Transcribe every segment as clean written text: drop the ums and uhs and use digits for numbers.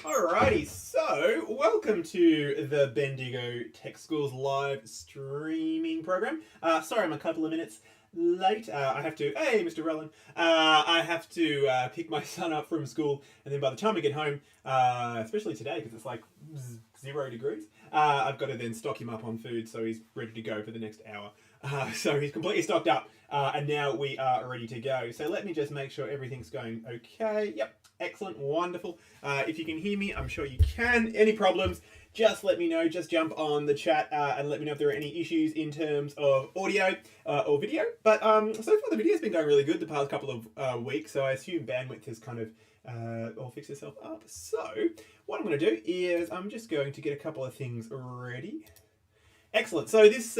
Alrighty, so welcome to the Bendigo Tech Schools live streaming program. Sorry, I'm a couple of minutes late. I have to, hey, Mr. Rowland, I have to pick my son up from school, and then by the time I get home, especially today because it's like 0 degrees, I've got to then stock him up on food so he's ready to go for the next hour. So he's completely stocked up, and now we are ready to go. So let me just make sure everything's going okay. Yep. Excellent, wonderful. If you can hear me, I'm sure you can. Any problems, just let me know. Just jump on the chat and let me know if there are any issues in terms of audio or video. But so far the video's been going really good the past couple of weeks, so I assume bandwidth has kind of all fixed itself up. So what I'm going to do is I'm just going to get a couple of things ready. Excellent. So this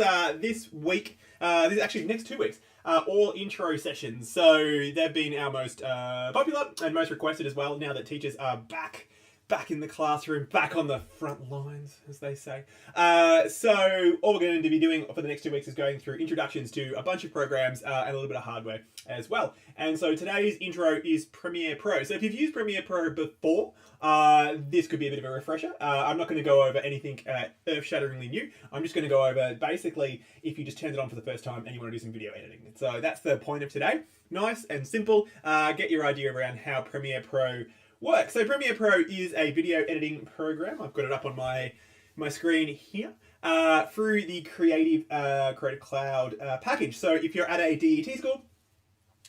week, this actually next 2 weeks, all intro sessions. So they've been our most popular and most requested as well. Now that teachers are back in the classroom, back on the front lines, as they say. So all we're going to be doing for the next 2 weeks is going through introductions to a bunch of programs and a little bit of hardware as well. And so today's intro is Premiere Pro. So if you've used Premiere Pro before, this could be a bit of a refresher. I'm not going to go over anything earth-shatteringly new. I'm just going to go over basically if you just turned it on for the first time and you want to do some video editing. So that's the point of today. Nice and simple. Get your idea around how Premiere Pro works. So Premiere Pro is a video editing program. I've got it up on my screen here through the Creative Cloud package. So if you're at a DET school,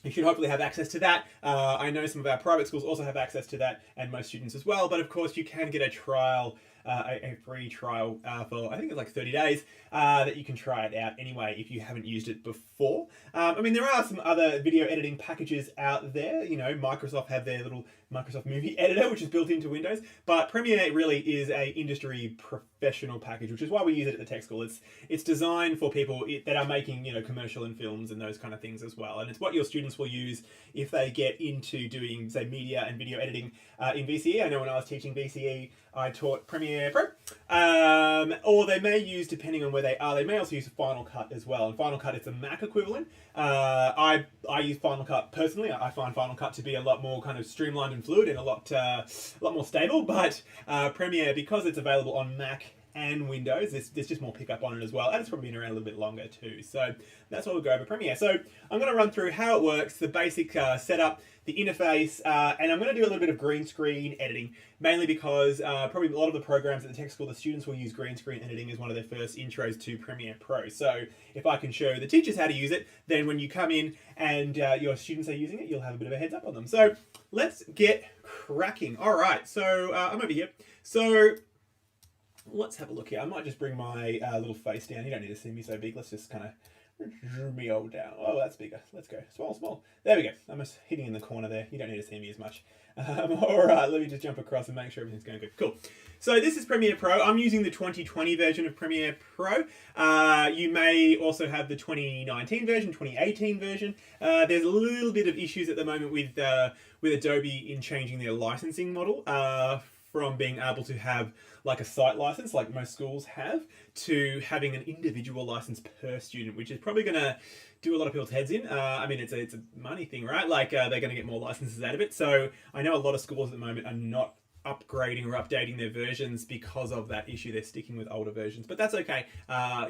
you should hopefully have access to that. I know some of our private schools also have access to that, and most students as well. But of course, you can get a trial, a free trial for I think it's like 30 days that you can try it out anyway if you haven't used it before. I mean, there are some other video editing packages out there. You know, Microsoft have their little Microsoft Movie Editor, which is built into Windows. But Premiere really is a industry professional package, which is why we use it at the tech school. It's designed for people that are making, you know, commercial and films and those kind of things as well. And it's what your students will use if they get into doing, say, media and video editing in VCE. I know when I was teaching VCE, I taught Premiere Pro. Or they may use, depending on where they are, they may also use Final Cut as well. And Final Cut is a Mac equivalent. I use Final Cut personally. I find Final Cut to be a lot more kind of streamlined and fluid and a lot more stable. But Premiere, because it's available on Mac and Windows, there's just more pickup on it as well, and it's probably been around a little bit longer too. So that's why we'll go over Premiere. So I'm going to run through how it works, the basic setup, the interface, and I'm going to do a little bit of green screen editing, mainly because probably a lot of the programs at the tech school, the students will use green screen editing as one of their first intros to Premiere Pro. So if I can show the teachers how to use it, then when you come in and your students are using it, you'll have a bit of a heads up on them. So let's get cracking. All right, so I'm over here. So let's have a look here. I might just bring my little face down. You don't need to see me so big. Let's just kind of zoom me all down. Oh, that's bigger. Let's go. Small. There we go. I'm just hitting in the corner there. You don't need to see me as much. All right, let me just jump across and make sure everything's going good. Cool. So this is Premiere Pro. I'm using the 2020 version of Premiere Pro. You may also have the 2019 version, 2018 version. There's a little bit of issues at the moment with Adobe in changing their licensing model from being able to have like a site license like most schools have to having an individual license per student, which is probably going to do a lot of people's heads in. I mean, it's a money thing, right? Like they're going to get more licenses out of it. So I know a lot of schools at the moment are not upgrading or updating their versions because of that issue. They're sticking with older versions, but that's okay.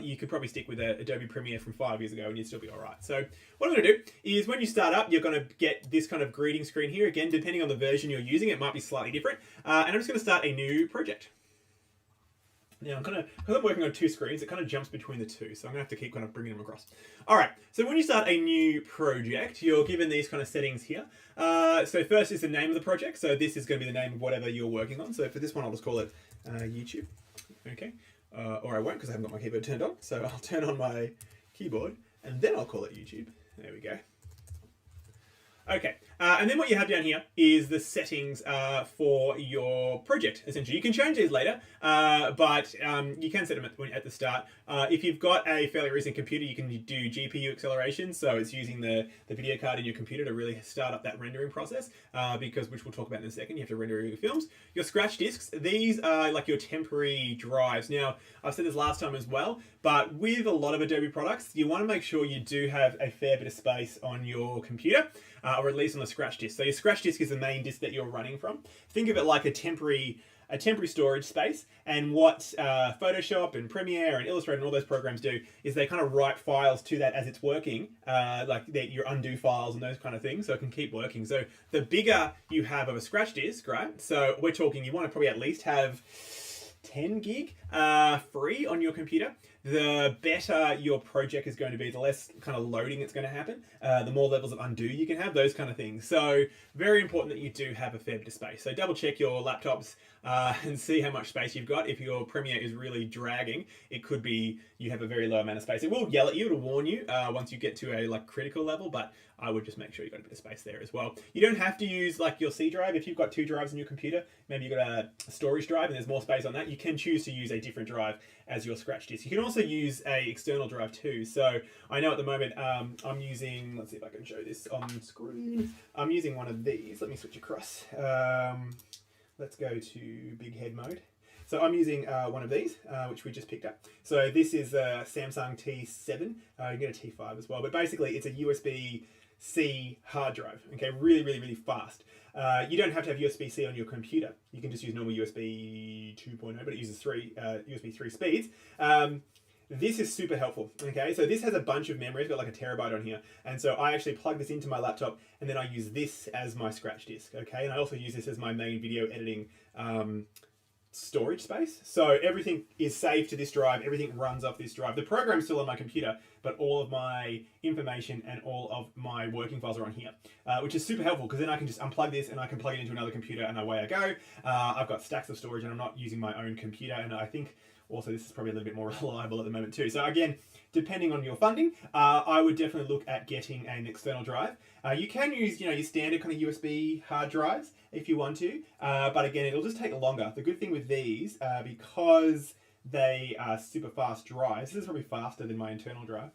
You could probably stick with Adobe Premiere from 5 years ago and you'd still be all right. So what I'm going to do is when you start up, you're going to get this kind of greeting screen here. Again, depending on the version you're using, it might be slightly different. And I'm just going to start a new project. Now, because I'm working on 2 screens, it kind of jumps between the two, so I'm going to have to keep kind of bringing them across. All right, so when you start a new project, you're given these kind of settings here. So first is the name of the project, so this is going to be the name of whatever you're working on. So for this one, I'll just call it YouTube, okay? Or I won't because I haven't got my keyboard turned on, so I'll turn on my keyboard, and then I'll call it YouTube. There we go. Okay, and then what you have down here is the settings for your project, essentially. You can change these later, but you can set them at the start. If you've got a fairly recent computer, you can do GPU acceleration, so it's using the video card in your computer to really start up that rendering process, which we'll talk about in a second. You have to render your films. Your scratch disks, these are like your temporary drives. Now, I've said this last time as well, but with a lot of Adobe products, you want to make sure you do have a fair bit of space on your computer, or at least on the scratch disk. So your scratch disk is the main disk that you're running from. Think of it like a temporary a temporary storage space. And what Photoshop and Premiere and Illustrator and all those programs do is they kind of write files to that as it's working, like your undo files and those kind of things, so it can keep working. So the bigger you have of a scratch disk, right? So we're talking you want to probably at least have 10 gig free on your computer. The better your project is going to be, the less kind of loading it's going to happen, the more levels of undo you can have, those kind of things. So very important that you do have a fair bit of space. So double check your laptops and see how much space you've got. If your Premiere is really dragging, it could be you have a very low amount of space. It will yell at you, it'll warn you once you get to a critical level, but I would just make sure you've got a bit of space there as well. You don't have to use your C drive. If you've got 2 drives in your computer, maybe you've got a storage drive and there's more space on that, you can choose to use a different drive as your scratch disk. You can also use a external drive too. So I know at the moment I'm using, let's see if I can show this on screen. I'm using one of these. Let me switch across. Let's go to big head mode. So I'm using one of these, which we just picked up. So this is a Samsung T7. You can get a T5 as well, but basically it's a USB-C hard drive. Okay, really, really, really fast. You don't have to have USB-C on your computer. You can just use normal USB 2.0, but it uses USB 3 speeds. This is super helpful. Okay, so this has a bunch of memory. It's got like a terabyte on here, and so I actually plug this into my laptop, and then I use this as my scratch disk. Okay, and I also use this as my main video editing storage space. So everything is saved to this drive, everything runs off this drive. The program's still on my computer, but all of my information and all of my working files are on here, which is super helpful because then I can just unplug this and I can plug it into another computer and away I go. I've got stacks of storage and I'm not using my own computer, and I think also this is probably a little bit more reliable at the moment too. So again, depending on your funding, I would definitely look at getting an external drive. You can use your standard kind of USB hard drives if you want to, but again, it'll just take longer. The good thing with these, because they are super fast drives, this is probably faster than my internal drive,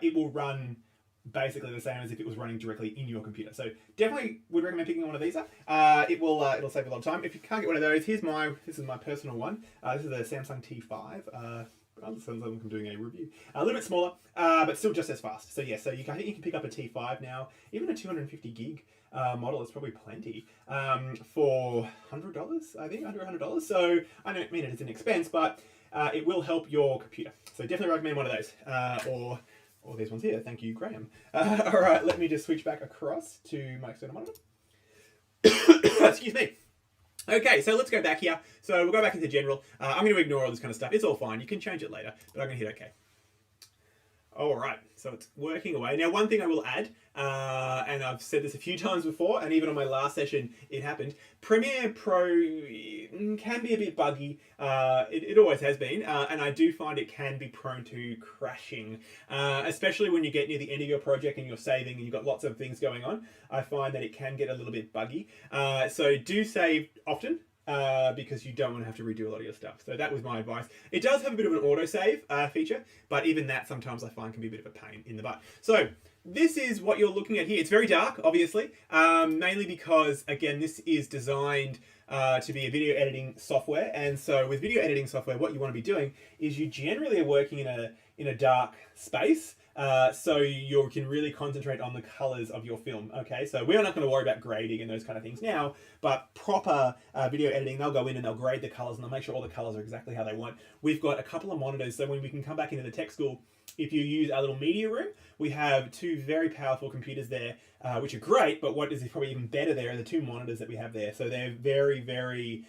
it will run basically the same as if it was running directly in your computer. So definitely would recommend picking one of these up. It'll save a lot of time. If you can't get one of those, this is my personal one. This is a Samsung T5. Sounds like I'm doing a review. A little bit smaller, but still just as fast. So yeah, I think you can pick up a T5 now. Even a 250 gig model is probably plenty for $100. I think under $100. So I don't mean it as an expense, but it will help your computer. So definitely recommend one of those, or these ones here. Thank you, Graham. All right, let me just switch back across to my external monitor. Excuse me. Okay, so let's go back here. So we'll go back into general. I'm going to ignore all this kind of stuff. It's all fine. You can change it later, but I'm going to hit OK. All right, so it's working away. Now, one thing I will add, and I've said this a few times before, and even on my last session, it happened. Premiere Pro can be a bit buggy. It always has been, and I do find it can be prone to crashing, especially when you get near the end of your project and you're saving and you've got lots of things going on. I find that it can get a little bit buggy. So do save often. Because you don't want to have to redo a lot of your stuff. So that was my advice. It does have a bit of an autosave feature, but even that sometimes I find can be a bit of a pain in the butt. So this is what you're looking at here. It's very dark, obviously, mainly because, again, this is designed to be a video editing software. And so with video editing software, what you want to be doing is you generally are working in a dark space. So you can really concentrate on the colors of your film. Okay, so we're not going to worry about grading and those kind of things now, but proper video editing, they'll go in and they'll grade the colors and they'll make sure all the colors are exactly how they want. We've got a couple of monitors, so when we can come back into the tech school, if you use our little media room, we have 2 very powerful computers there, which are great, but what is probably even better there are the 2 monitors that we have there. So they're very, very,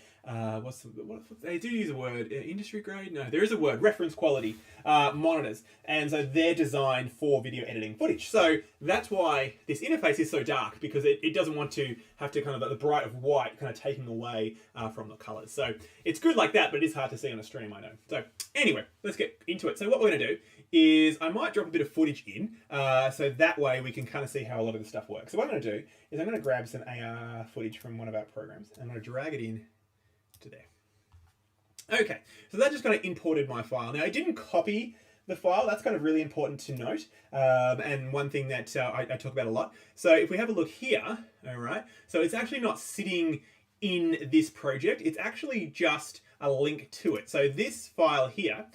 they do use a word, industry grade? No, there is a word, reference quality monitors. And so they're designed for video editing footage. So that's why this interface is so dark, because it doesn't want to have to kind of, the bright of white kind of taking away from the colors. So it's good like that, but it is hard to see on a stream, I know. So anyway, let's get into it. So what we're going to do is I might drop a bit of footage in, so that way we can kind of see how a lot of this stuff works. So what I'm going to do is I'm going to grab some AR footage from one of our programs, and I'm going to drag it in to there. Okay, so that just kind of imported my file. Now I didn't copy the file. That's kind of really important to note, and one thing that I talk about a lot. So if we have a look here, all right, so it's actually not sitting in this project. It's actually just a link to it. So this file here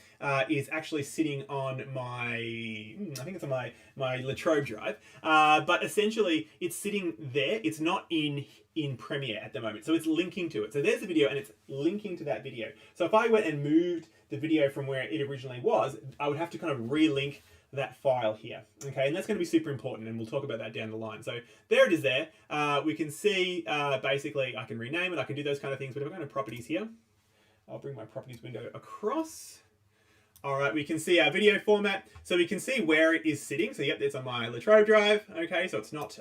is actually sitting on my, I think it's on my Latrobe drive, but essentially it's sitting there. It's not in Premiere at the moment, so it's linking to it. So there's the video and it's linking to that video. So if I went and moved the video from where it originally was, I would have to kind of relink that file here. Okay, and that's going to be super important, and we'll talk about that down the line. So there it is there. We can see basically I can rename it, I can do those kind of things, but if I go to properties here, I'll bring my properties window across. All right, we can see our video format, so we can see where it is sitting. So yep, it's on my Latrobe drive. Okay, so it's not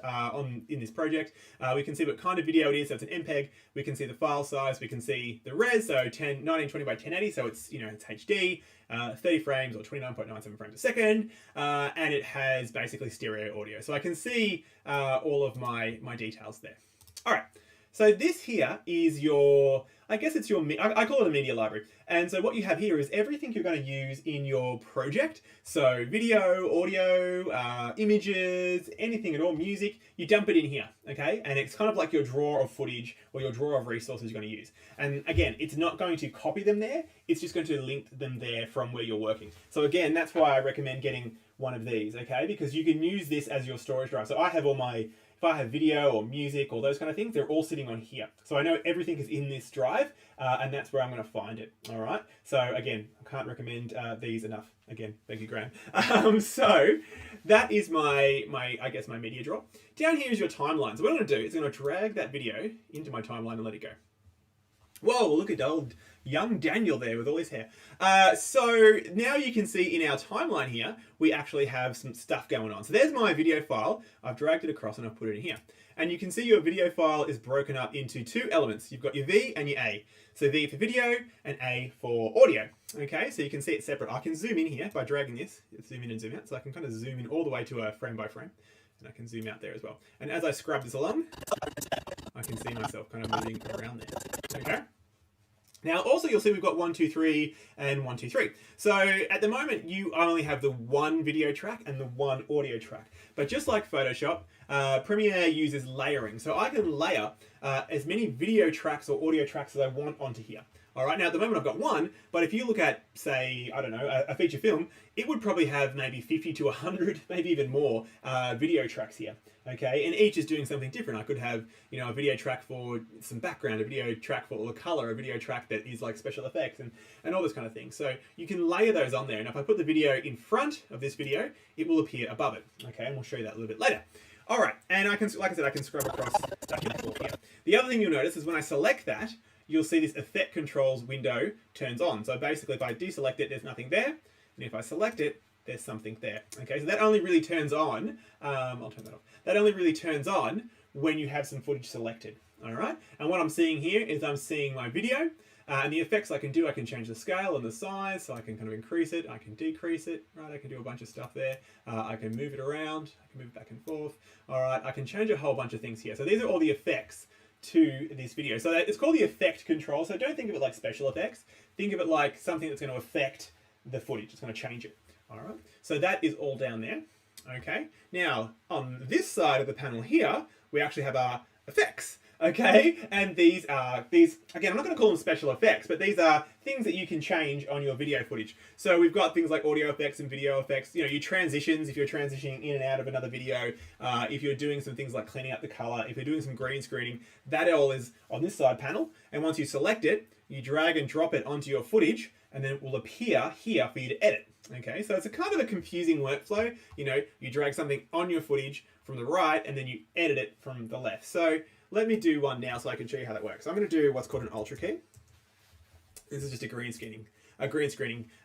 in this project. We can see what kind of video it is. So it's an MPEG. We can see the file size. We can see the res. So 1920 by 1080. So it's it's HD, 30 frames or 29.97 frames a second, and it has basically stereo audio. So I can see all of my details there. All right. So this here is your, I guess it's your, I call it a media library. And so what you have here is everything you're going to use in your project. So video, audio, images, anything at all, music, you dump it in here, okay? And it's kind of like your drawer of footage or your drawer of resources you're going to use. And again, it's not going to copy them there. It's just going to link them there from where you're working. So again, that's why I recommend getting one of these, okay? Because you can use this as your storage drive. So I have all my, if I have video or music or those kind of things, they're all sitting on here. So I know everything is in this drive, and that's where I'm going to find it. All right. So again, I can't recommend these enough. Again, thank you, Graham. So that is my I guess my media drawer. Down here is your timeline. So what I'm going to do is I'm going to drag that video into my timeline and let it go. Whoa, look at old young Daniel there with all his hair. So now you can see in our timeline here, we actually have some stuff going on. So there's my video file. I've dragged it across and I've put it in here. And you can see your video file is broken up into two elements. You've got your V and your A. So V for video and A for audio. Okay, so you can see it separate. I can zoom in here by dragging this. Zoom in and zoom out. So I can kind of zoom in all the way to a frame by frame. And I can zoom out there as well. And as I scrub this along, I can see myself kind of moving around there. Okay. Now, also you'll see we've got 1, 2, 3 and 1, 2, 3. So at the moment, you only have the one video track and the one audio track. But just like Photoshop, Premiere uses layering. So I can layer as many video tracks or audio tracks as I want onto here. All right, now at the moment I've got one, but if you look at, say, I don't know, a feature film, it would probably have maybe 50 to 100, maybe even more video tracks here. Okay, and each is doing something different. I could have, a video track for some background, a video track for all the color, a video track that is like special effects and all this kind of thing. So you can layer those on there. And if I put the video in front of this video, it will appear above it. Okay, and we'll show you that a little bit later. All right, and I can, like I said, I can scrub across here. The other thing you'll notice is when I select that, you'll see this effect controls window turns on. So basically if I deselect it, there's nothing there. And if I select it, there's something there. Okay, so that only really turns on, I'll turn that off. That only really turns on when you have some footage selected. All right, and what I'm seeing here is I'm seeing my video, and the effects I can do, I can change the scale and the size, so I can kind of increase it, I can decrease it, right? I can do a bunch of stuff there. I can move it around, I can move it back and forth. All right, I can change a whole bunch of things here. So these are all the effects to this video. So it's called the effect control. So don't think of it like special effects. Think of it like something that's going to affect the footage. It's going to change it. All right. So that is all down there. Okay. Now on this side of the panel here, we actually have our effects. Okay, and these again, I'm not going to call them special effects, but these are things that you can change on your video footage. So we've got things like audio effects and video effects, your transitions, if you're transitioning in and out of another video, if you're doing some things like cleaning up the color, if you're doing some green screening, that all is on this side panel. And once you select it, you drag and drop it onto your footage, and then it will appear here for you to edit. Okay, so it's a kind of a confusing workflow. You drag something on your footage from the right, and then you edit it from the left. So let me do one now so I can show you how that works. I'm going to do what's called an ultra key. This is just a green screening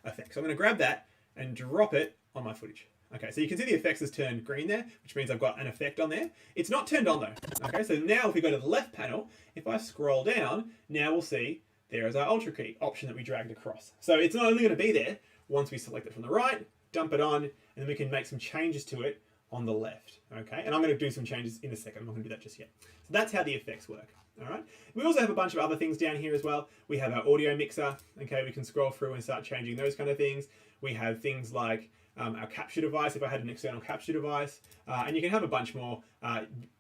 effect. So I'm going to grab that and drop it on my footage. Okay, so you can see the effects has turned green there, which means I've got an effect on there. It's not turned on though. Okay, so now if we go to the left panel, if I scroll down, now we'll see there is our ultra key option that we dragged across. So it's not only going to be there once we select it from the right, dump it on, and then we can make some changes to it on the left. Okay, and I'm going to do some changes in a second. I'm not going to do that just yet. So that's how the effects work. All right. We also have a bunch of other things down here as well. We have our audio mixer. Okay, we can scroll through and start changing those kind of things. We have things like our capture device, if I had an external capture device, and you can have a bunch more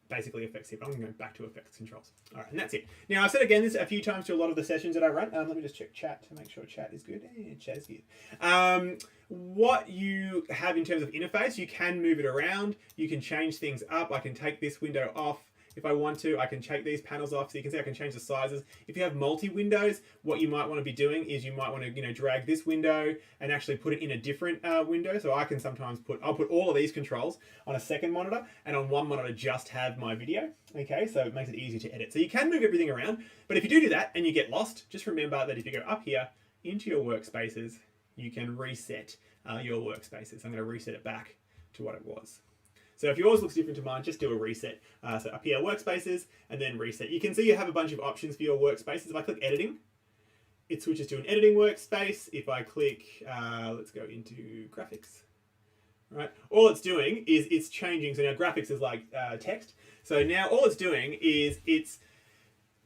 basically effects here. But I'm going to go back to effects controls. All right, and that's it. Now, I've said again this a few times to a lot of the sessions that I run. Let me just check chat to make sure chat is good. Chat is good. What you have in terms of interface, you can move it around. You can change things up. I can take this window off. If I want to, I can take these panels off. So you can see I can change the sizes. If you have multi-windows, what you might want to be doing is you might want to, drag this window and actually put it in a different window. So I can sometimes I'll put all of these controls on a second monitor, and on one monitor just have my video. Okay, so it makes it easy to edit. So you can move everything around, but if you do that and you get lost, just remember that if you go up here into your workspaces, you can reset your workspaces. I'm going to reset it back to what it was. So if yours looks different to mine, just do a reset. So up here, workspaces, and then reset. You can see you have a bunch of options for your workspaces. If I click editing, it switches to an editing workspace. If I click, let's go into graphics. All right, all it's doing is it's changing. So now graphics is like text. So now all it's doing is it's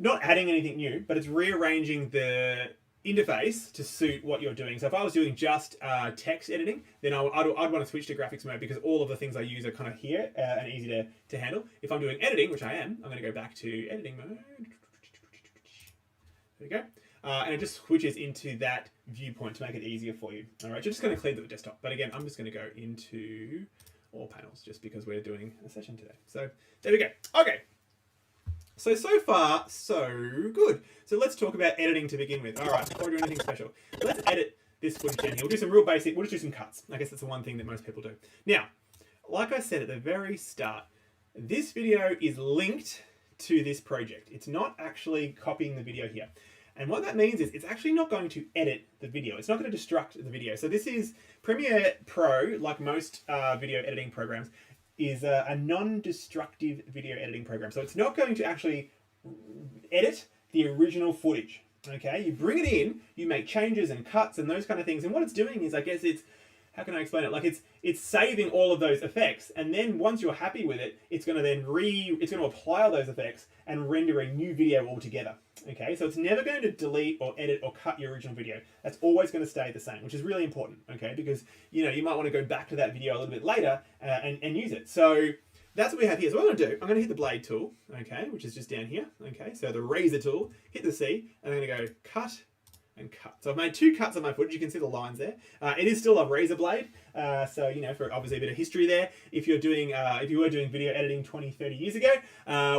not adding anything new, but it's rearranging the interface to suit what you're doing. So if I was doing just text editing, then I'd want to switch to graphics mode because all of the things I use are kind of here and easy to handle. If I'm doing editing, which I am, I'm going to go back to editing mode. There we go. And it just switches into that viewpoint to make it easier for you. All right, you're just going to clear the desktop. But again, I'm just going to go into all panels just because we're doing a session today. So there we go. Okay. So far, so good. So let's talk about editing to begin with. All right, before we do anything special, let's edit this footage down here. We'll do some real basic, we'll just do some cuts. I guess that's the one thing that most people do. Now, like I said at the very start, this video is linked to this project. It's not actually copying the video here. And what that means is it's actually not going to edit the video. It's not going to destruct the video. So this is Premiere Pro, like most video editing programs, is a non-destructive video editing program. So it's not going to actually edit the original footage. Okay, you bring it in, you make changes and cuts and those kind of things. And what it's doing is, I guess it's, how can I explain it? Like it's saving all of those effects. And then once you're happy with it, it's going to then it's going to apply all those effects and render a new video altogether. Okay, so it's never going to delete or edit or cut your original video. That's always going to stay the same, which is really important. Okay, because you might want to go back to that video a little bit later and use it. So that's what we have here. So what I'm going to do, I'm going to hit the blade tool, okay, which is just down here. Okay, so the razor tool, hit the C, and I'm going to go cut and cut. So I've made 2 cuts on my footage. You can see the lines there. It is still a razor blade. So, for obviously a bit of history there. If you're doing, if you were doing video editing 20, 30 years ago,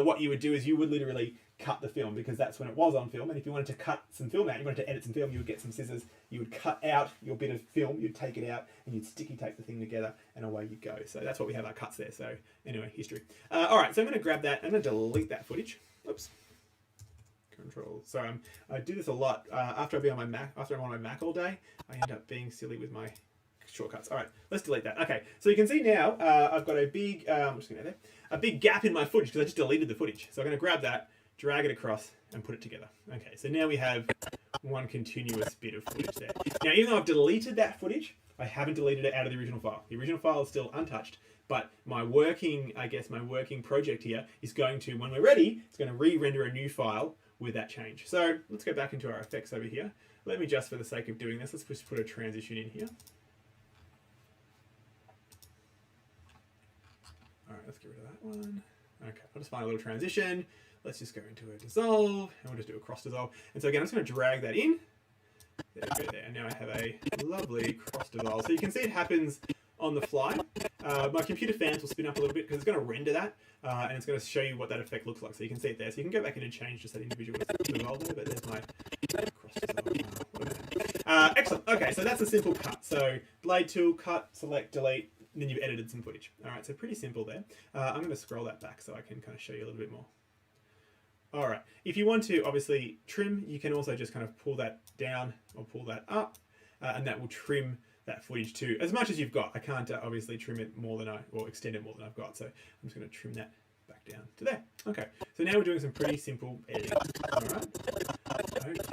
what you would do is you would literally cut the film because that's when it was on film. And if you wanted to cut some film out, you wanted to edit some film, you would get some scissors, you would cut out your bit of film, you'd take it out and you'd sticky tape the thing together and away you go. So that's what we have our cuts there. So anyway, history. All right, so I'm going to grab that. I'm going to delete that footage. Oops. Control. So I do this a lot. After I'm on my Mac all day, I end up being silly with my shortcuts. All right, let's delete that. Okay, so you can see now I've got a big, I'm just going to a big gap in my footage because I just deleted the footage. So I'm going to grab that, drag it across, and put it together. Okay, so now we have one continuous bit of footage there. Now, even though I've deleted that footage, I haven't deleted it out of the original file. The original file is still untouched, but my working project here is going to, when we're ready, it's going to re-render a new file with that change. So let's go back into our effects over here. Let me just, for the sake of doing this, let's just put a transition in here. All right, let's get rid of that one. Okay, I'll just find a little transition. Let's just go into a dissolve, and we'll just do a cross dissolve. And so again, I'm just going to drag that in. There we go there. And now I have a lovely cross dissolve. So you can see it happens on the fly. My computer fans will spin up a little bit because it's going to render that, and it's going to show you what that effect looks like. So you can see it there. So you can go back in and change just that individual dissolve there, but there's my cross dissolve. Excellent. Okay, so that's a simple cut. So blade tool, cut, select, delete, and then you've edited some footage. All right, so pretty simple there. I'm going to scroll that back so I can kind of show you a little bit more. All right, if you want to obviously trim, you can also just kind of pull that down or pull that up, and that will trim that footage to as much as you've got. I can't obviously trim it more than or extend it more than I've got, so I'm just going to trim that back down to there. Okay, so now we're doing some pretty simple editing. All right.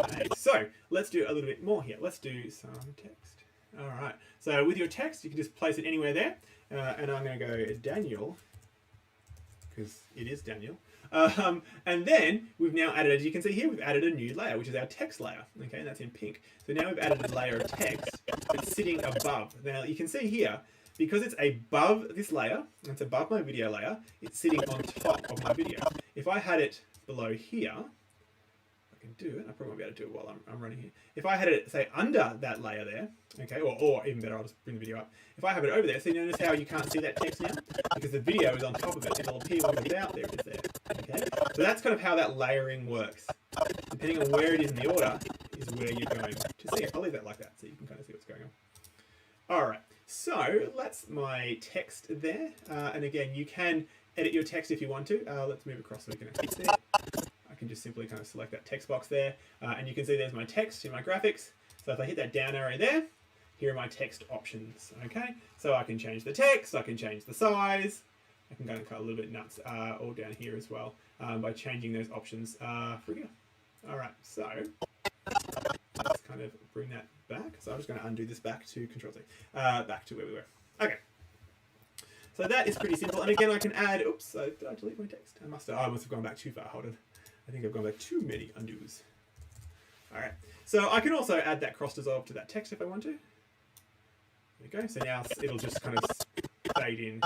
Okay, so let's do a little bit more here. Let's do some text. All right, so with your text, you can just place it anywhere there, and I'm going to go Daniel, because it is Daniel. And then we've now added, as you can see here, we've added a new layer, which is our text layer. Okay, and that's in pink. So now we've added a layer of text that's sitting above. Now you can see here, because it's above this layer, and it's above my video layer, it's sitting on top of my video. If I had it below here, I can do it. I probably won't be able to do it while I'm running here. If I had it, say, under that layer there, okay, or even better, I'll just bring the video up. If I have it over there, so you notice how you can't see that text now? Because the video is on top of it. It'll appear when it's out. There it is there. Okay? So that's kind of how that layering works. Depending on where it is in the order is where you're going to see it. I'll leave that like that so you can kind of see what's going on. All right, so that's my text there. And again, you can edit your text if you want to. Let's move across so we can actually see it. I can just simply kind of select that text box there. And you can see there's my text in my graphics. So if I hit that down arrow there, here are my text options, okay? So I can change the text, I can change the size. I can go and cut a little bit nuts all down here as well by changing those options for here. All right, so let's kind of bring that back. So I'm just going to undo this back to Control Z, back to where we were. Okay. So that is pretty simple. And again, I can add, oops, did I delete my text? I must have gone back too far. Hold on. I think I've gone back too many undos. All right. So I can also add that cross dissolve to that text if I want to. There we go. So now it'll just kind of fade in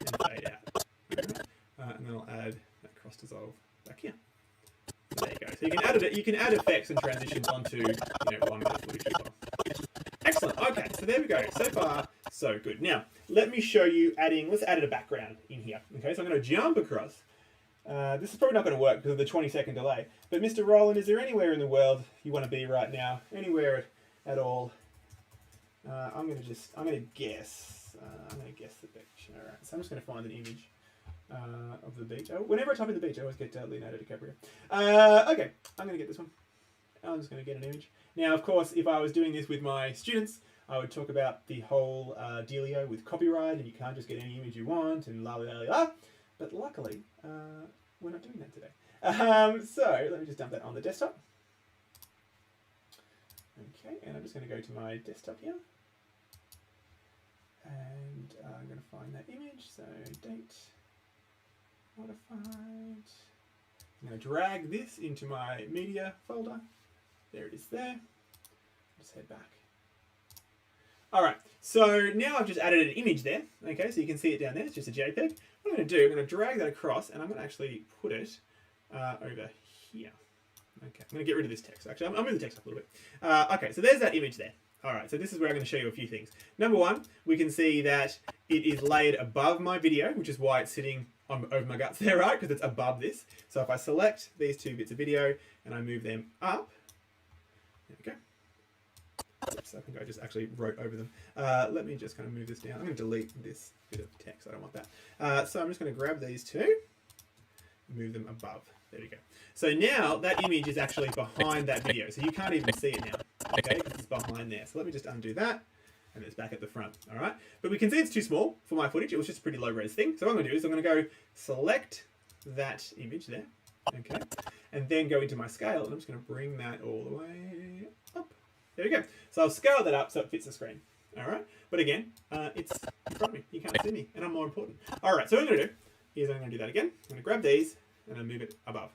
and fade out. Okay. And then I'll add that cross dissolve back here. There you go. So you can add effects and transitions onto one of the footage as well. Excellent. Okay, so there we go. So far, so good. Now, let me show you let's add a background in here. Okay, so I'm going to jump across. This is probably not going to work because of the 20-second delay. But Mr. Roland, is there anywhere in the world you want to be right now? Anywhere at all? I'm going to guess. I'm going to guess the beach. All right. So I'm just going to find an image of the beach. Oh, whenever I type in the beach, I always get Leonardo DiCaprio. Okay, I'm going to get this one. I'm just going to get an image. Now, of course, if I was doing this with my students, I would talk about the whole dealio with copyright, and you can't just get any image you want, and la la la la. But luckily, we're not doing that today. So let me just dump that on the desktop. Okay, and I'm just going to go to my desktop here. And I'm going to find that image. So date, modified. I'm going to drag this into my media folder. There it is there. Just head back. All right, so now I've just added an image there. Okay, so you can see it down there. It's just a JPEG. What I'm going to do, I'm going to drag that across, and I'm going to actually put it over here. Okay, I'm going to get rid of this text. Actually, I'll move the text up a little bit. Okay, so there's that image there. All right, so this is where I'm going to show you a few things. Number one, we can see that it is layered above my video, which is why it's sitting over my guts there, right? Because it's above this. So if I select these two bits of video and I move them up, there we go. Oops, I think I just actually wrote over them. Let me just kind of move this down. I'm going to delete this bit of text. I don't want that. So I'm just going to grab these two, move them above. There we go. So now that image is actually behind that video. So you can't even see it now. Okay, because it's behind there. So let me just undo that. And it's back at the front. All right. But we can see it's too small for my footage. It was just a pretty low res thing. So what I'm going to do is I'm going to go select that image there. Okay. And then go into my scale. And I'm just going to bring that all the way up. There we go. So I'll scale that up so it fits the screen. All right. But again, it's in front of me. You can't see me. And I'm more important. All right. So what I'm going to do is I'm going to do that again. I'm going to grab these and I move it above.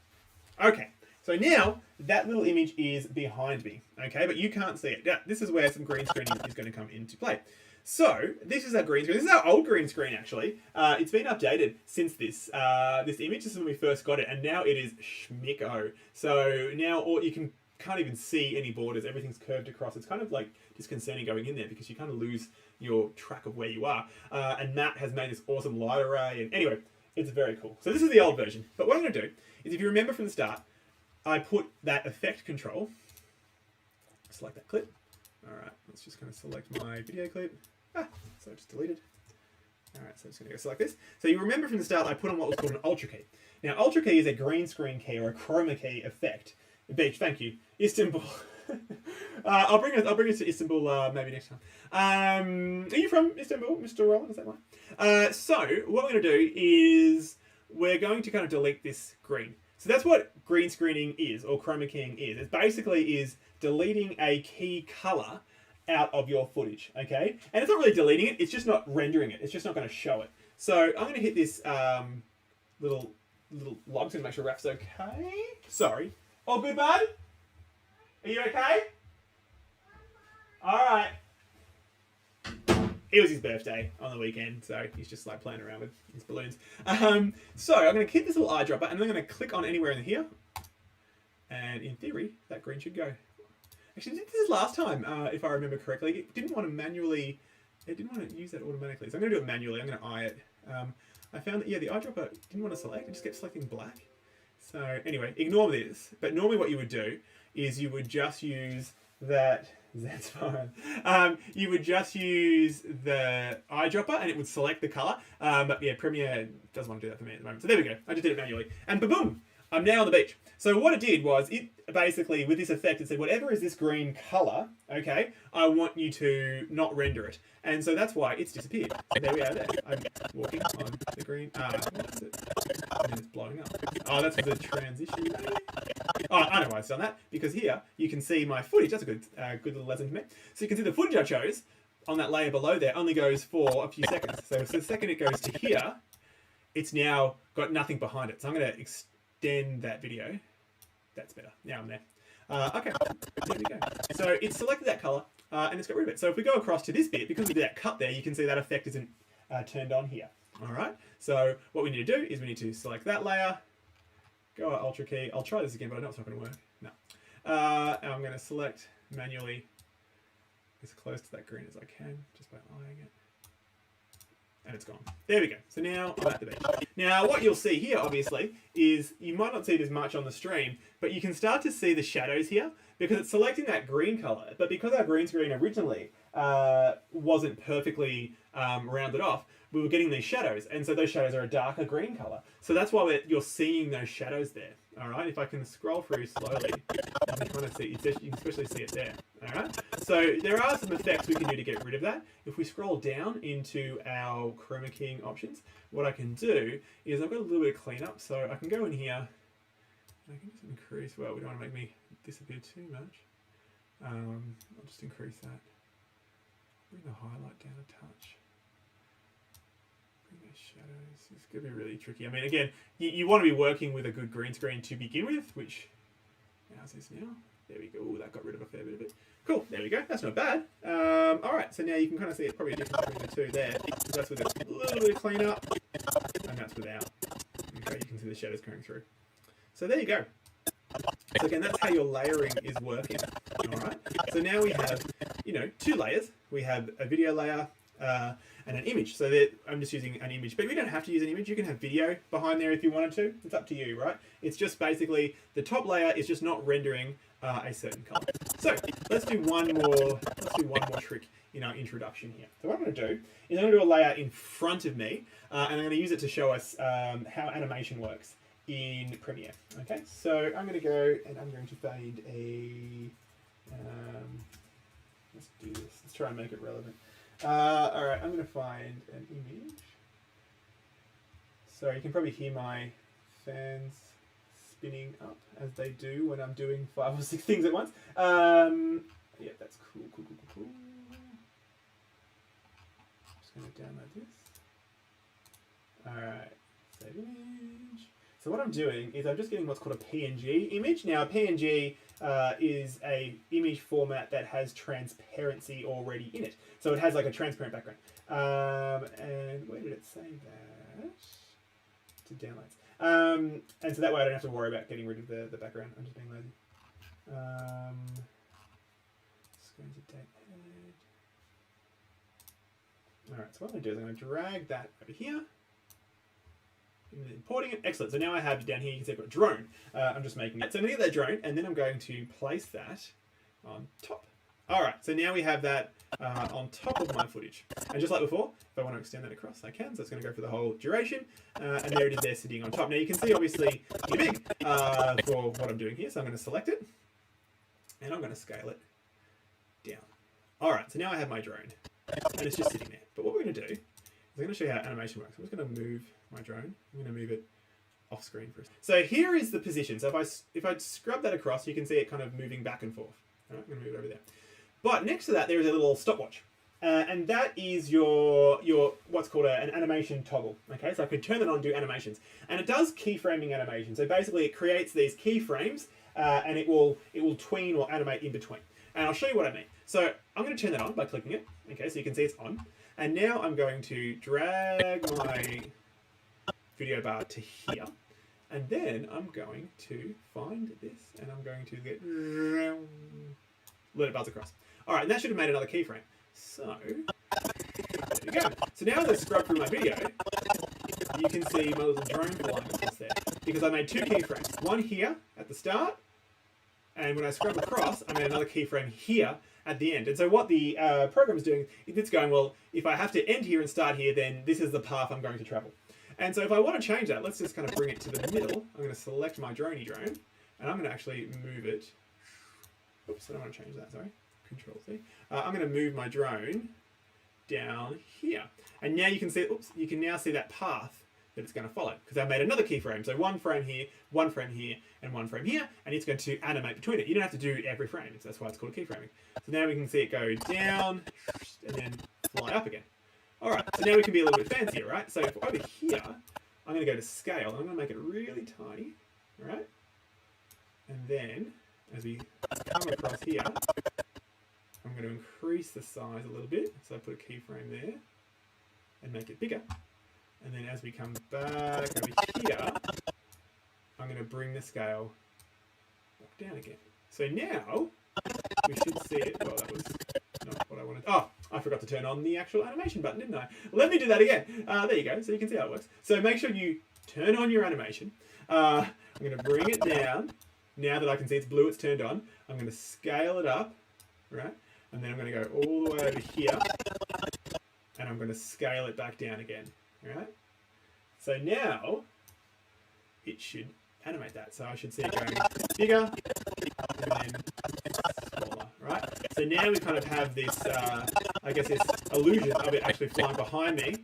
Okay. So now that little image is behind me. Okay. But you can't see it. Now, this is where some green screening is going to come into play. So this is our green screen. This is our old green screen, actually. It's been updated since this image. This is when we first got it. And now it is schmicko. So now you can't even see any borders. Everything's curved across. It's kind of like disconcerting going in there because you kind of lose your track of where you are. And Matt has made this awesome light array. And anyway, it's very cool. So this is the old version. But what I'm going to do is, if you remember from the start, I put that effect control. Select that clip. All right, let's just kind of select my video clip. So I just deleted. All right, so I'm just going to go select this. So you remember from the start, I put on what was called an ultra key. Now, ultra key is a green screen key or a chroma key effect. Beach, thank you. Istanbul. I'll bring us to Istanbul maybe next time. Are you from Istanbul, Mr. Roland? Is that right? So what we're going to do is we're going to kind of delete this green. So that's what green screening is, or chroma keying is. It basically is deleting a key color out of your footage, okay? And it's not really deleting it, it's just not rendering it. It's just not going to show it. So I'm going to hit this little log to make sure Raf's okay. Sorry. All good, bud? Are you okay? All right. it was his birthday on the weekend, so he's just like playing around with his balloons. So I'm going to keep this little eyedropper, and I'm going to click on anywhere in here, and in theory, that green should go. Actually, this is last time, if I remember correctly. It didn't want to manually, it didn't want to use that automatically, so I'm going to do it manually. I'm going to eye it. I found that, yeah, the eyedropper didn't want to select, it just kept selecting black. So anyway, ignore this, but normally what you would do is you would just use that, that's fine. You would just use the eyedropper and it would select the color. But yeah, Premiere doesn't want to do that for me at the moment. So there we go. I just did it manually. And ba-boom! I'm now on the beach. So what it did was, it basically, with this effect, it said, whatever is this green color, okay, I want you to not render it. And so that's why it's disappeared. So there we are there. I'm walking on the green. What is it? And it's blowing up. Oh, that's the transition. Oh, I know why I've done that. Because here, you can see my footage. That's a good little lesson for me. So you can see the footage I chose on that layer below there only goes for a few seconds. So the second it goes to here, it's now got nothing behind it. So I'm going to extend that video. That's better. Now I'm there. Okay, there we go. So it's selected that color and it's got rid of it. So if we go across to this bit, because of that cut there, you can see that effect isn't turned on here. All right. So what we need to do is we need to select that layer, go our Ultra key. I'll try this again, but I know it's not going to work. No. And I'm going to select manually as close to that green as I can, just by eyeing it. And it's gone. There we go. So now I'm at the beach. Now what you'll see here, obviously, is you might not see this much on the stream, but you can start to see the shadows here because it's selecting that green color. But because our green screen originally wasn't perfectly rounded off, we were getting these shadows. And so those shadows are a darker green color. So that's why you're seeing those shadows there. All right. If I can scroll through slowly, I'm trying to see, you can especially see it there. All right. So there are some effects we can do to get rid of that. If we scroll down into our Chromakeying options, what I can do is I've got a little bit of cleanup. So I can go in here and I can just increase, well, we don't want to make me disappear too much. I'll just increase that. Bring the highlight down a touch. Bring those shadows. It's going to be really tricky. I mean, again, you want to be working with a good green screen to begin with, which, how's this now? There we go. Ooh, that got rid of a fair bit of it. Cool. There we go. That's not bad. All right. So now you can kind of see it's probably a difference between the two there. So that's with a little bit of cleanup, and that's without. Okay, you can see the shadows coming through. So there you go. So again, that's how your layering is working. All right. So now we have, two layers. We have a video layer and an image. So that I'm just using an image, but we don't have to use an image. You can have video behind there if you wanted to. It's up to you, right? It's just basically the top layer is just not rendering a certain color. So let's do one more trick in our introduction here. So what I'm going to do is I'm going to do a layer in front of me, and I'm going to use it to show us how animation works in Premiere. Okay, so I'm going to go and I'm going to find a. Let's do this. Let's try and make it relevant. All right, I'm going to find an image. So you can probably hear my fans spinning up as they do when I'm doing 5 or 6 things at once. Yeah, that's cool. Just going to download this. All right, save image. So what I'm doing is I'm just getting what's called a PNG image. Now, a PNG is a image format that has transparency already in it. So it has like a transparent background. And where did it say that? To downloads. And so that way I don't have to worry about getting rid of the background. I'm just being lazy. Just going to date head. All right, so what I'm going to do is I'm going to drag that over here. Importing it. Excellent. So now I have down here, you can see I've got drone. I'm just making it. So I'm going to get that drone, and then I'm going to place that on top. All right. So now we have that on top of my footage. And just like before, if I want to extend that across, I can. So it's going to go for the whole duration. And there it is there sitting on top. Now you can see, obviously, too big for what I'm doing here. So I'm going to select it, and I'm going to scale it down. All right. So now I have my drone, and it's just sitting there. But what we're going to do is I'm going to show you how animation works. I'm just going to move my drone. I'm going to move it off screen for a second. So here is the position. So if I scrub that across, you can see it kind of moving back and forth. All right, I'm going to move it over there. But next to that, there is a little stopwatch. And that is your what's called an animation toggle. Okay, so I could turn it on and do animations. And it does keyframing animation. So basically it creates these keyframes and it will tween or animate in between. And I'll show you what I mean. So I'm going to turn that on by clicking it. Okay, so you can see it's on. And now I'm going to drag my video bar to here. And then I'm going to find this, and I'm going to let it buzz across. All right, and that should have made another keyframe. So, there we go. So now as I scrub through my video, you can see my little drone flying across there. Because I made two keyframes. One here at the start, and when I scrub across, I made another keyframe here at the end. And so what the program is doing, it's going, well, if I have to end here and start here, then this is the path I'm going to travel. And so if I want to change that, let's just kind of bring it to the middle. I'm going to select my droney drone, and I'm going to actually move it. Oops, I don't want to change that, sorry. Control C. I'm going to move my drone down here. And now you can see, oops, you can now see that path that it's going to follow, because I made another keyframe. So one frame here, and one frame here, and it's going to animate between it. You don't have to do every frame. That's why it's called keyframing. So now we can see it go down and then fly up again. All right, so now we can be a little bit fancier, right? So if over here, I'm going to go to scale. I'm going to make it really tiny, all right? And then as we come across here, I'm going to increase the size a little bit. So I put a keyframe there and make it bigger. And then as we come back over here, I'm going to bring the scale back down again. So now we should see it. Well, that was not what I wanted. Oh, I forgot to turn on the actual animation button, didn't I? Let me do that again. There you go. So you can see how it works. So make sure you turn on your animation. I'm going to bring it down. Now that I can see it's blue, it's turned on. I'm going to scale it up, right? And then I'm going to go all the way over here. And I'm going to scale it back down again, right? So now it should animate that. So I should see it going bigger and then smaller, right? So now we kind of have this, I guess, this illusion of it actually flying behind me,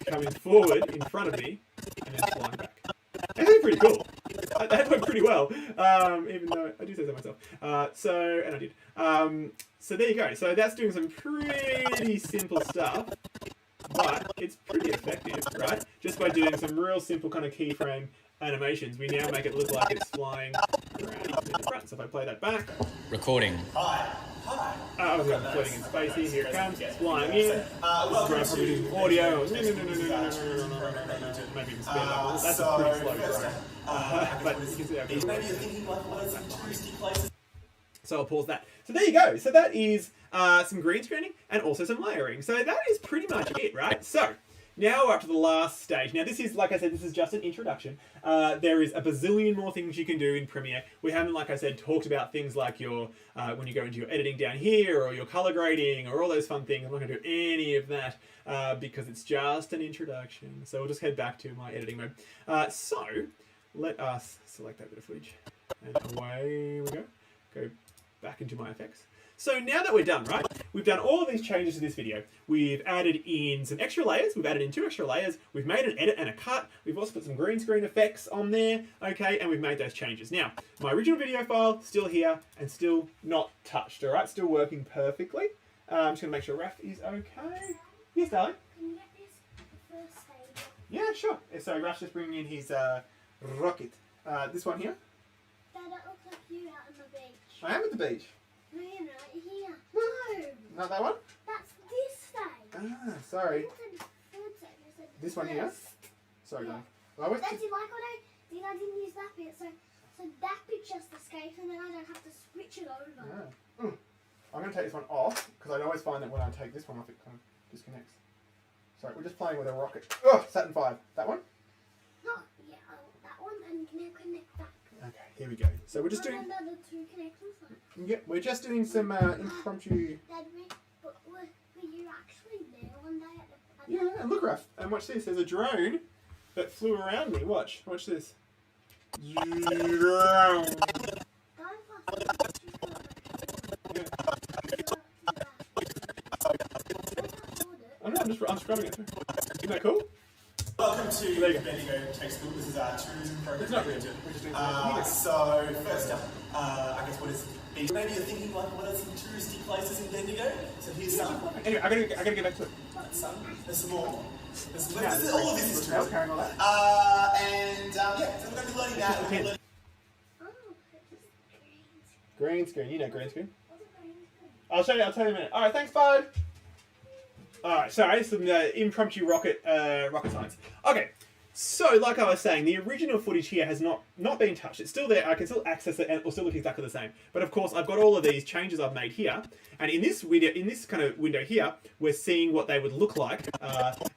coming forward in front of me, and then flying back. That's pretty cool. That went pretty well, even though I do say so myself. And I did. So there you go. So that's doing some pretty simple stuff, but it's pretty effective, right? Just by doing some real simple kind of keyframe animations, we now make it look like it's flying around in the front. So if I play that back. Recording. Hi. I'm floating in space here. Here it comes. It's flying in. This is where I'm probably using audio. Maybe even speed up. That's a pretty slow drone. But you can see how good it is. So I'll pause that. So there you go. So that is some green screening and also some layering. So that is pretty much it, right? So now we're up to the last stage. Now this is, like I said, this is just an introduction. There is a bazillion more things you can do in Premiere. We haven't, like I said, talked about things like your when you go into your editing down here, or your color grading, or all those fun things. I'm not going to do any of that because it's just an introduction. So we'll just head back to my editing mode. So let us select that bit of footage, and away we go. Go back into my effects. So now that we're done, right, we've done all of these changes to this video. We've added in some extra layers. We've added in 2 extra layers. We've made an edit and a cut. We've also put some green screen effects on there, okay, and we've made those changes. Now, my original video file, still here and still not touched, all right, still working perfectly. I'm just going to make sure Raph is okay. Yes, darling? Can you get this first stage? Yeah, sure. So Raph's just bringing in his rocket. This one here. Dad, that looks like you out on the beach. I am at the beach. No, you're not. You're here. No! Not that one? That's this stage. Ah, sorry. You said third stage. I said This one here? first. Sorry, Yeah. darling. I always Dad, you like what I did? I didn't use that bit. So that bit just escapes and then I don't have to switch it over. Yeah. I'm going to take this one off because I always find that when I take this one off, it kind of disconnects. Sorry, we're just playing with a rocket. Oh, Saturn V. That one? No, yeah, that one and now connect that. Okay, here we go. So we're just doing. And the 2 connections. Yeah, we're just doing some impromptu. Dad, but were you actually there one day at the? Yeah, and look, Raph, and watch this. There's a drone that flew around me. Watch this. Yeah. I'm scrubbing it through. Isn't that cool? Welcome to Bendigo Tech School. This is our tourism program. It's not really. We're just doing So first up, I guess what is beach? Maybe you're thinking like, what are some touristy places in Bendigo? So here's some. Anyway, I gotta get back to it. There's some more. Yeah, all of this is tourism. Carrying all that. Yeah, so we're going to be learning that. Oh, it's Green screen. You know green screen. What's a green screen? I'll show you. I'll tell you in a minute. All right. Thanks, bud. All right, sorry, some impromptu rocket science. Okay, so like I was saying, the original footage here has not been touched. It's still there. I can still access it, and it will still look exactly the same. But of course, I've got all of these changes I've made here, and in this video, in this kind of window here, we're seeing what they would look like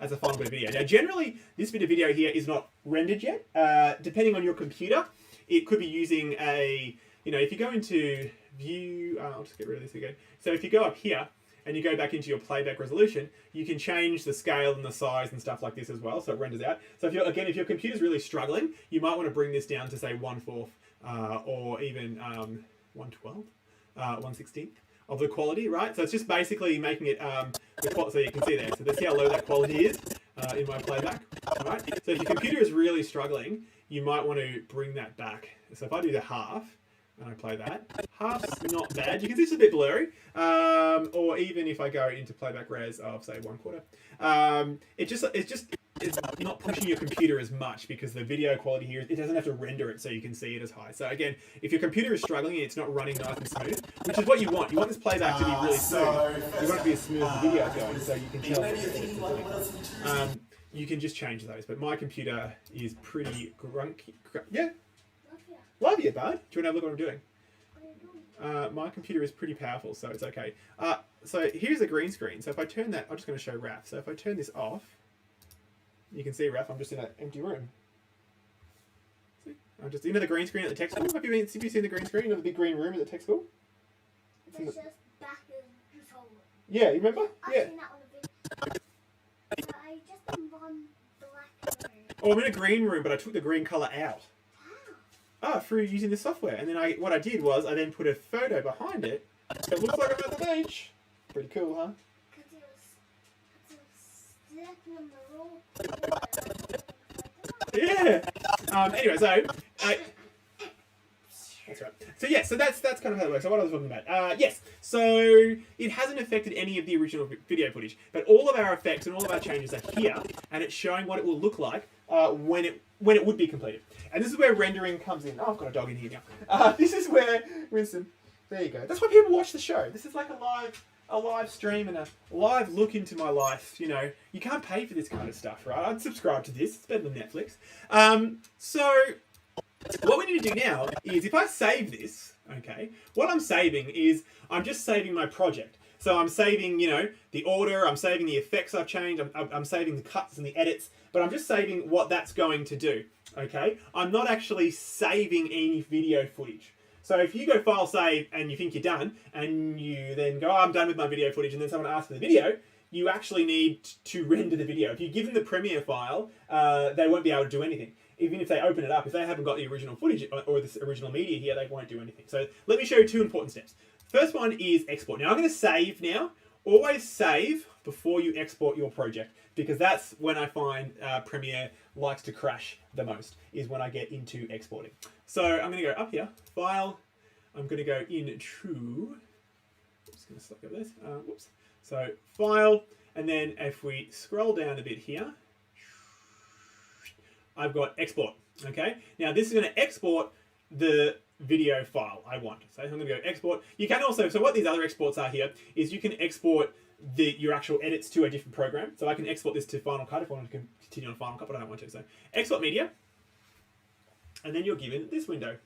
as a final bit of video. Now, generally, this bit of video here is not rendered yet. Depending on your computer, it could be using a, if you go into View, I'll just get rid of this again. So if you go up here, and you go back into your playback resolution, you can change the scale and the size and stuff like this as well, so it renders out. So if your computer's really struggling, you might want to bring this down to say 1/4 or even 1/12, 1/16 of the quality, right? So it's just basically making it so you can see there. So this is how low that quality is in my playback, right? So if your computer is really struggling, you might want to bring that back. So if I do the half, and I play that, half's not bad. You can see it's a bit blurry. Or even if I go into playback res of say 1/4, it's not pushing your computer as much because the video quality here, it doesn't have to render it so you can see it as high. So again, if your computer is struggling and it's not running nice and smooth, which is what you want this playback to be really smooth. You want it to be as smooth as the video is going, so you can tell what it's doing. You can just change those, but my computer is pretty grunky. Yeah. Love you, bud. Do you want to have a look at what I'm doing? My computer is pretty powerful, so it's okay. So here's a green screen. So if I turn that, I'm just going to show Raph. So if I turn this off, you can see Raph. I'm just in an empty room. See? I'm just the green screen at the tech school. Have you seen the green screen of the big green room at the tech school? It's just back in this whole. Yeah, you remember? Yeah. Seen that on the video. So I just done one black room. Oh, I'm in a green room, but I took the green color out. Through using this software. And then what I did was I then put a photo behind it. So it looks like I'm at the beach. Pretty cool, huh? Because it was sticking in the roll. Yeah. Anyway, so that's right. So yeah, so that's kind of how it works. So what I was talking about. Yes. So it hasn't affected any of the original video footage, but all of our effects and all of our changes are here, and it's showing what it will look like when it would be completed. And this is where rendering comes in. Oh, I've got a dog in here now. This is where Winston. There you go. That's why people watch the show. This is like a live stream and a live look into my life. You can't pay for this kind of stuff, right? I'd subscribe to this. It's better than Netflix. So what we need to do now is if I save this, okay, what I'm saving is I'm just saving my project. So I'm saving, the order, I'm saving the effects I've changed, I'm saving the cuts and the edits, but I'm just saving what that's going to do, okay? I'm not actually saving any video footage. So if you go file save and you think you're done, and you then go, I'm done with my video footage, and then someone asks for the video, you actually need to render the video. If you give them the Premiere file, they won't be able to do anything. Even if they open it up, if they haven't got the original footage or this original media here, they won't do anything. So let me show you two important steps. First one is export. Now I'm going to save now. Always save before you export your project, because that's when I find Premiere likes to crash the most, is when I get into exporting. So I'm going to go up here, File. I'm going to go into, I'm just going to select this. Whoops. So File, and then if we scroll down a bit here, I've got export. Okay. Now this is going to export the video file I want. So I'm going to go export. You can also, so what these other exports are here is you can export your actual edits to a different program. So I can export this to Final Cut if I want to continue on Final Cut, but I don't want to. So export media, and then you're given this window.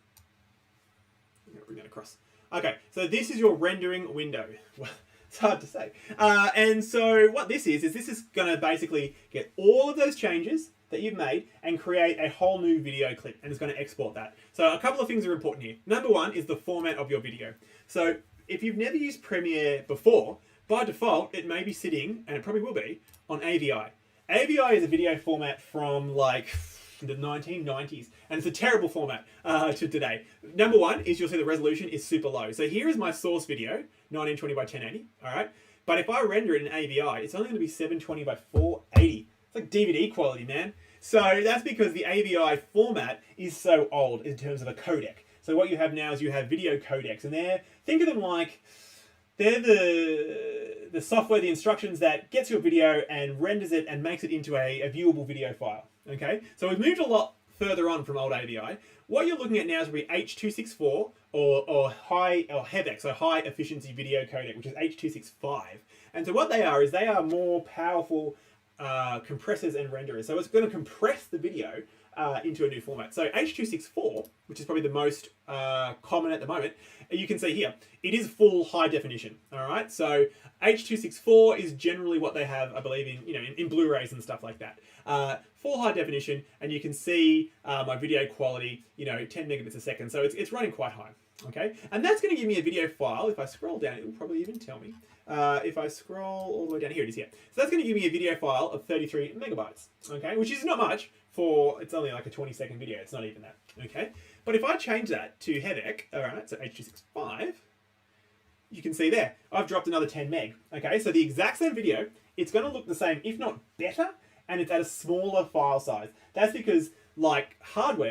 I'm going to bring that across. Okay, so this is your rendering window. Well, it's hard to say. And so what this is this is going to basically get all of those changes that you've made and create a whole new video clip, and it's going to export that. So a couple of things are important here. Number one is the format of your video. So if you've never used Premiere before, by default, it may be sitting, and it probably will be, on AVI. AVI is a video format from like the 1990s, and it's a terrible format to today. Number one is you'll see the resolution is super low. So here is my source video, 1920 by 1080, all right? But if I render it in AVI, it's only going to be 720 by 480. It's like DVD quality, man. So that's because the AVI format is so old in terms of a codec. So what you have now is you have video codecs, and think of them like they're the software, the instructions that gets your video and renders it and makes it into a viewable video file. Okay, so we've moved a lot further on from old AVI. What you're looking at now is probably H.264 or HEVC, so high efficiency video codec, which is H.265. And so what they are is they are more powerful compressors and renderers. So it's going to compress the video into a new format. So H.264, which is probably the most common at the moment, you can see here, it is full high definition. All right, so H.264 is generally what they have, I believe, in Blu-rays and stuff like that. Full high definition, and you can see my video quality, 10 megabits a second. So it's running quite high. Okay, and that's going to give me a video file. If I scroll down, it will probably even tell me. If I scroll all the way down, here it is here. So that's going to give me a video file of 33 megabytes. Okay, which is not much for, it's only like a 20-second video. It's not even that. Okay, but if I change that to HEVC, all right, so H.265, you can see there, I've dropped another 10 meg. Okay, so the exact same video, it's going to look the same, if not better, and it's at a smaller file size. That's because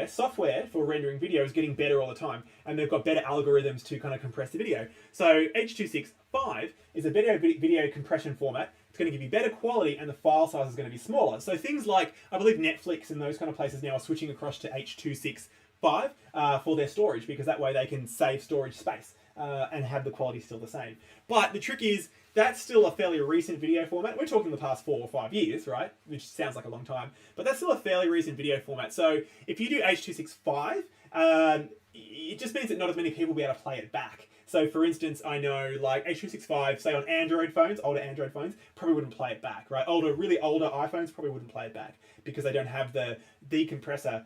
software for rendering video is getting better all the time, and they've got better algorithms to kind of compress the video. So H.265 is a better video compression format. It's going to give you better quality, and the file size is going to be smaller. So things like, I believe Netflix and those kind of places now are switching across to H.265 for their storage, because that way they can save storage space and have the quality still the same. But the trick is, that's still a fairly recent video format. We're talking the past 4 or 5 years, right? Which sounds like a long time. But that's still a fairly recent video format. So if you do H.265, it just means that not as many people will be able to play it back. So for instance, I know like H.265, say on Android phones, older Android phones, probably wouldn't play it back, right? Really older iPhones probably wouldn't play it back because they don't have the decompressor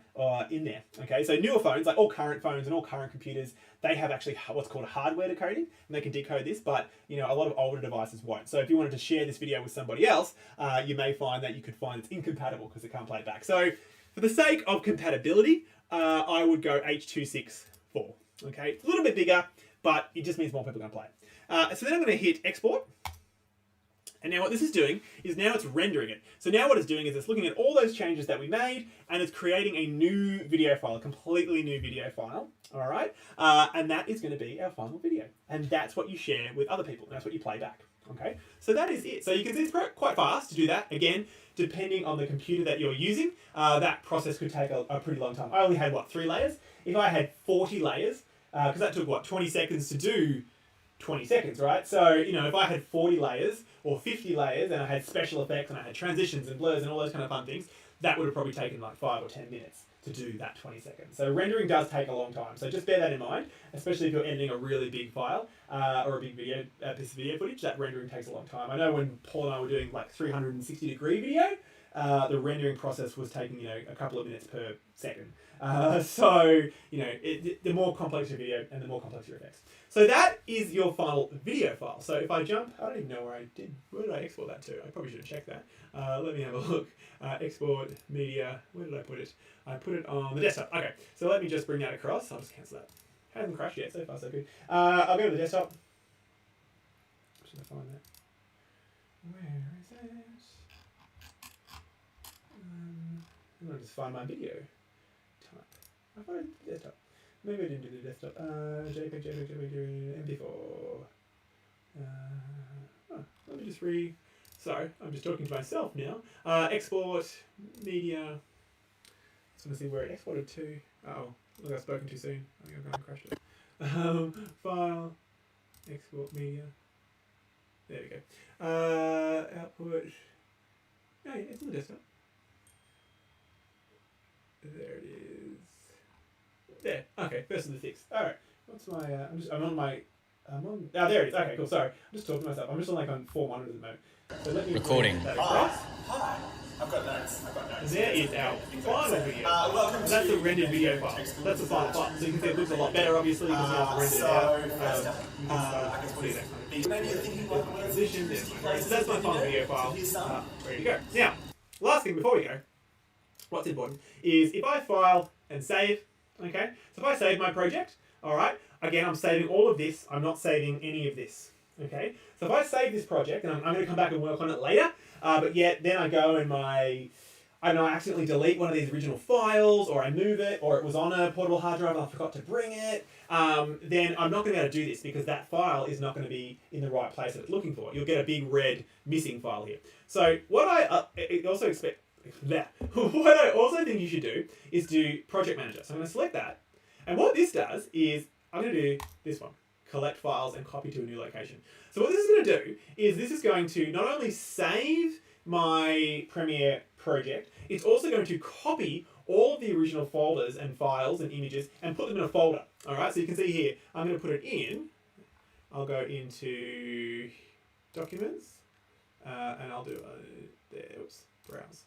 in there, okay? So newer phones, like all current phones and all current computers, they have actually what's called hardware decoding, and they can decode this, but a lot of older devices won't. So if you wanted to share this video with somebody else, you may find that you could find it's incompatible because it can't play it back. So for the sake of compatibility, I would go H.264, okay? It's a little bit bigger, but it just means more people are going to play it. So then I'm going to hit export. And now what this is doing is now it's rendering it. So now what it's doing is it's looking at all those changes that we made, and it's creating a new video file, a completely new video file. All right. And that is going to be our final video. And that's what you share with other people. And that's what you play back. Okay. So that is it. So you can see it's quite fast to do that. Again, depending on the computer that you're using, that process could take a pretty long time. I only had, 3 layers? If I had 40 layers, because that took, 20 seconds to do 20 seconds, right? So, if I had 40 layers or 50 layers and I had special effects and I had transitions and blurs and all those kind of fun things, that would have probably taken like 5 or 10 minutes to do that 20 seconds. So rendering does take a long time. So just bear that in mind, especially if you're editing a really big file or a big video piece of video footage, that rendering takes a long time. I know when Paul and I were doing like 360-degree video, the rendering process was taking, a couple of minutes per second. So, the more complex your video and the more complex your effects. So that is your final video file. So if I jump, I don't even know where did I export that to? I probably should have checked that. Let me have a look. Export media, where did I put it? I put it on the desktop. Okay, so let me just bring that across. I'll just cancel that. Hasn't crashed yet, so far so good. I'll go to the desktop. Should I find that? Where is it? I'm going to just find my video type. I found the desktop. Maybe I didn't do the desktop. JPEG, MP4. Let me just Sorry, I'm just talking to myself now. Export, media. Just want to see where it exported to. Oh, look, I've spoken too soon. I think I've gone and crashed it. File, export media. There we go. Output. Oh, yeah, it's on the desktop. There it is. There. Okay, first of the 6th. Alright. What's my there it is. Okay, cool. Sorry. I'm just talking to myself. I'm just on 4 monitors at the moment. So let me recording. Hi. I've got notes. And there is our final video. Welcome That's to the rendered video file. That's the final file. So you can see it looks a lot better, obviously, because now it's rendered out. I guess what is it? Maybe you're thinking like what is Position. So that's my final video file. Ready to go. Now, last thing before we go, what's important is if I file and save, okay? So if I save my project, all right, again, I'm saving all of this. I'm not saving any of this, okay? So if I save this project, and I'm going to come back and work on it later, but yet then I go and I accidentally delete one of these original files, or I move it, or it was on a portable hard drive and I forgot to bring it, then I'm not going to be able to do this because that file is not going to be in the right place that it's looking for. You'll get a big red missing file here. So what I also that. What I also think you should do is do Project Manager. So I'm going to select that. And what this does is, I'm going to do this one. Collect files and copy to a new location. So what this is going to do is this is going to not only save my Premiere project, it's also going to copy all of the original folders and files and images and put them in a folder. All right, so you can see here, I'm going to put it in. I'll go into Documents, and I'll do browse.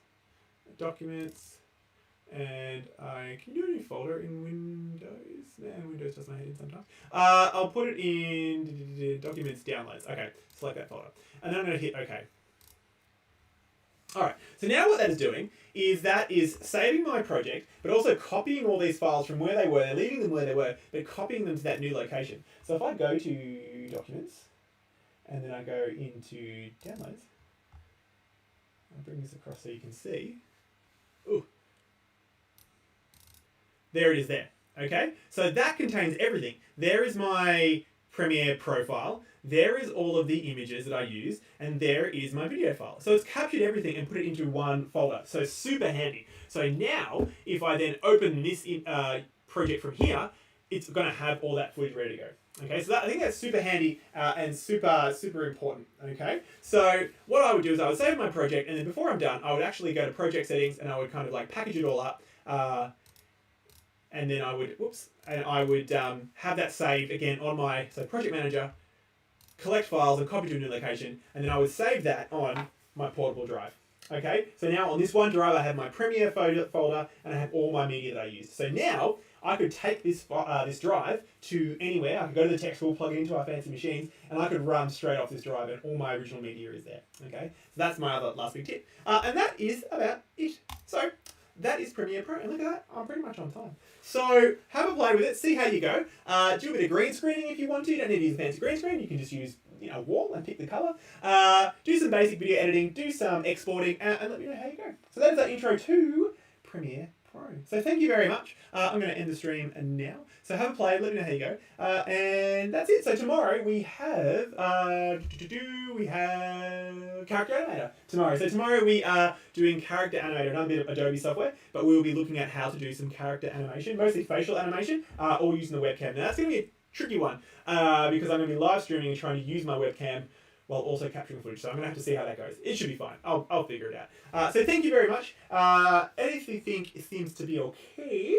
Documents, and I can do a new folder in Windows. Man, Windows does my head in sometimes. I'll put it in Documents Downloads. Okay, select that folder, and then I'm going to hit OK. All right, so now what that is doing is that is saving my project, but also copying all these files from where they were, leaving them where they were, but copying them to that new location. So if I go to Documents, and then I go into Downloads, I'll bring this across so you can see. Ooh. There it is there, okay? So that contains everything. There is my Premiere profile. There is all of the images that I use, and there is my video file. So it's captured everything and put it into one folder. So super handy. So now, if I then open this project from here, it's going to have all that footage ready to go. Okay, so I think that's super handy and super important. Okay, so what I would do is I would save my project, and then before I'm done, I would actually go to project settings, and I would kind of like package it all up, and then I would have that saved again on my project manager, collect files and copy to a new location, and then I would save that on my portable drive. Okay, so now on this one drive I have my Premiere folder and I have all my media that I used. So now I could take this drive to anywhere. I could go to the tech school, plug it into our fancy machines, and I could run straight off this drive and all my original media is there. Okay, so that's my other last big tip. And that is about it. So that is Premiere Pro, and look at that, I'm pretty much on time. So have a play with it, see how you go. Do a bit of green screening if you want to. You don't need to use a fancy green screen. You can just use a wall and pick the color. Do some basic video editing, do some exporting, and let me know how you go. So that is our intro to Premiere Pro. So thank you very much. I'm going to end the stream now. So have a play, let me know how you go. And that's it. So tomorrow we have Character Animator tomorrow. So tomorrow we are doing Character Animator, another bit of Adobe software, but we will be looking at how to do some character animation, mostly facial animation, all using the webcam. Now that's going to be a tricky one because I'm going to be live streaming and trying to use my webcam while also capturing footage. So I'm going to have to see how that goes. It should be fine. I'll figure it out. So thank you very much. Anything seems to be okay.